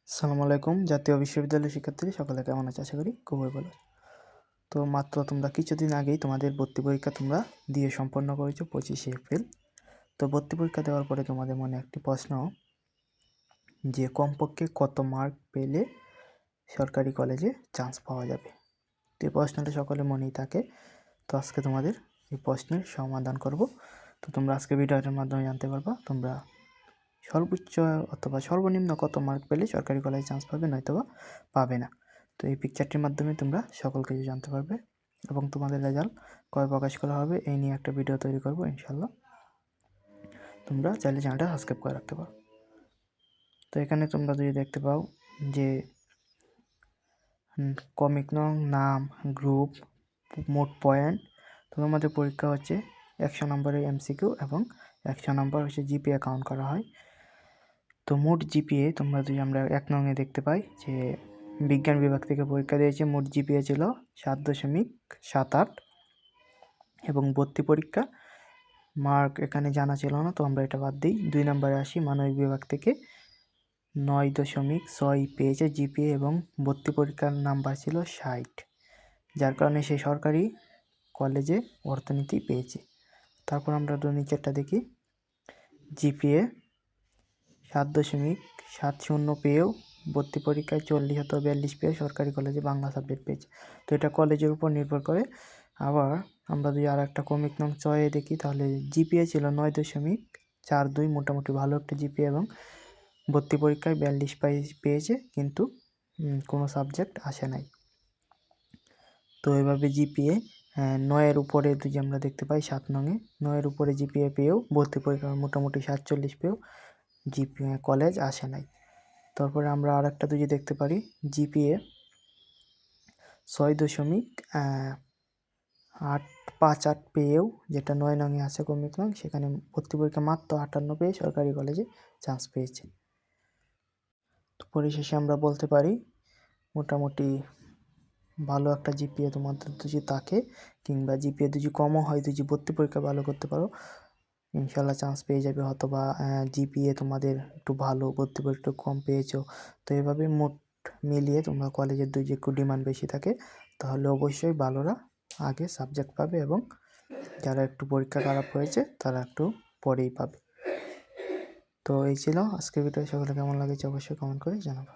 আসসালামু আলাইকুম। জাতীয় বিশ্ববিদ্যালয়ের শিক্ষার্থী সকলে কেমন আছে? আশা করি খুবই ভালো। তো মাত্র তোমরা কিছুদিন আগেই তোমাদের ভর্তি পরীক্ষা তোমরা দিয়ে সম্পন্ন করেছো 25শে এপ্রিল। তো ভর্তি পরীক্ষা দেওয়ার পরে তোমাদের মনে একটি প্রশ্ন যে কমপক্ষে কত মার্ক পেলে সরকারি কলেজে চান্স পাওয়া যাবে। তো এই প্রশ্নটা সকলের মনেই থাকে। তো আজকে তোমাদের এই প্রশ্নের সমাধান করব। তো তোমরা আজকে ভিডিওটার মাধ্যমে জানতে পারবা তোমরা সর্বোচ্চ অথবা সর্বনিম্ন কত মার্ক পেলে সরকারি কলেজে চান্স পাবে, নয়তোবা পাবে না। তো এই পিকচারটির মাধ্যমে তোমরা সকল কিছু জানতে পারবে এবং তোমাদের রেজাল্ট কবে প্রকাশ করা হবে এই নিয়ে একটা ভিডিও তৈরি করব ইনশাল্লাহ। তোমরা চাইলে চ্যানেলটা সাবস্ক্রাইব করে রাখতে পারো। তো এখানে তোমরা যদি দেখতে পাও যে কমিক নং, নাম, গ্রুপ, মোট পয়েন্ট, তো তোমাদের পরীক্ষা হচ্ছে 100 নম্বরের এমসিকিউ এবং 100 নম্বর হচ্ছে জিপিএ কাউন্ট করা হয়। তো মোট জিপিএ তোমরা যদি আমরা 1 নংয়ে দেখতে পাই যে বিজ্ঞান বিভাগ থেকে পরীক্ষা দিয়েছে, মোট জিপিএ ছিল 7.78 এবং ভর্তি পরীক্ষা মার্ক এখানে জানা ছিল না, তো আমরা এটা বাদ দিই। 2 নম্বরে আসি, মানবিক বিভাগ থেকে 9.6 পেয়েছে জিপিএ এবং ভর্তি পরীক্ষার নাম্বার ছিল 60, যার কারণে সে সরকারি কলেজে অর্থনীতি পেয়েছে। তারপর আমরা নিচেরটা দেখি, জিপিএ 7.70 পেয়েও ভর্তি পরীক্ষায় 40 অথবা 42 পেয়ে সরকারি কলেজে বাংলা সাবজেক্ট পেয়েছে। তো এটা কলেজের উপর নির্ভর করে। আবার আমরা যদি আর একটা কমিক নং 6 দেখি তাহলে জিপিএ ছিল 9.42, মোটামুটি ভালো একটা জিপিএ এবং ভর্তি পরীক্ষায় 42 পেয়েছে, কিন্তু কোনো সাবজেক্ট আসে নাই। তো এভাবে জিপিএ 9-এর উপরে যদি আমরা দেখতে পাই 7 নংয়ে 9-এর উপরে জিপিএ পেয়েও ভর্তি পরীক্ষায় মোটামুটি 47 পেয়েও জিপিএ কলেজ আসে নাই। তারপরে আমরা আর একটা যদি দেখতে পারি জিপিএ 6.858 পেয়েও, যেটা 9 নংয়ে আছে কমিক নং, সেখানে ভর্তি পরীক্ষা মাত্র 58 পেয়ে সরকারি কলেজে চান্স পেয়েছে। তো পরিশেষে আমরা বলতে পারি মোটামুটি ভালো একটা জিপিএ তোমাদের যদি থাকে, কিংবা জিপিএ যদি কমও হয়, যদি ভর্তি পরীক্ষা ভালো করতে পারো ইনশাল্লাহ চান্স পেয়ে যাবে। অথবা জিপিএ তোমাদের একটু ভালো, ভর্তি পরীক্ষা একটু কম পেয়েছো, তো এভাবে মোট মিলিয়ে তোমরা কলেজের যদি একটু ডিমান্ড বেশি থাকে তাহলে অবশ্যই ভালোরা আগে সাবজেক্ট পাবে এবং যারা একটু পরীক্ষা খারাপ হয়েছে তারা একটু পরেই পাবে। তো এই ছিল আজকের ভিডিও। সকলে কেমন লাগেছে অবশ্যই কমেন্ট করে জানাবো।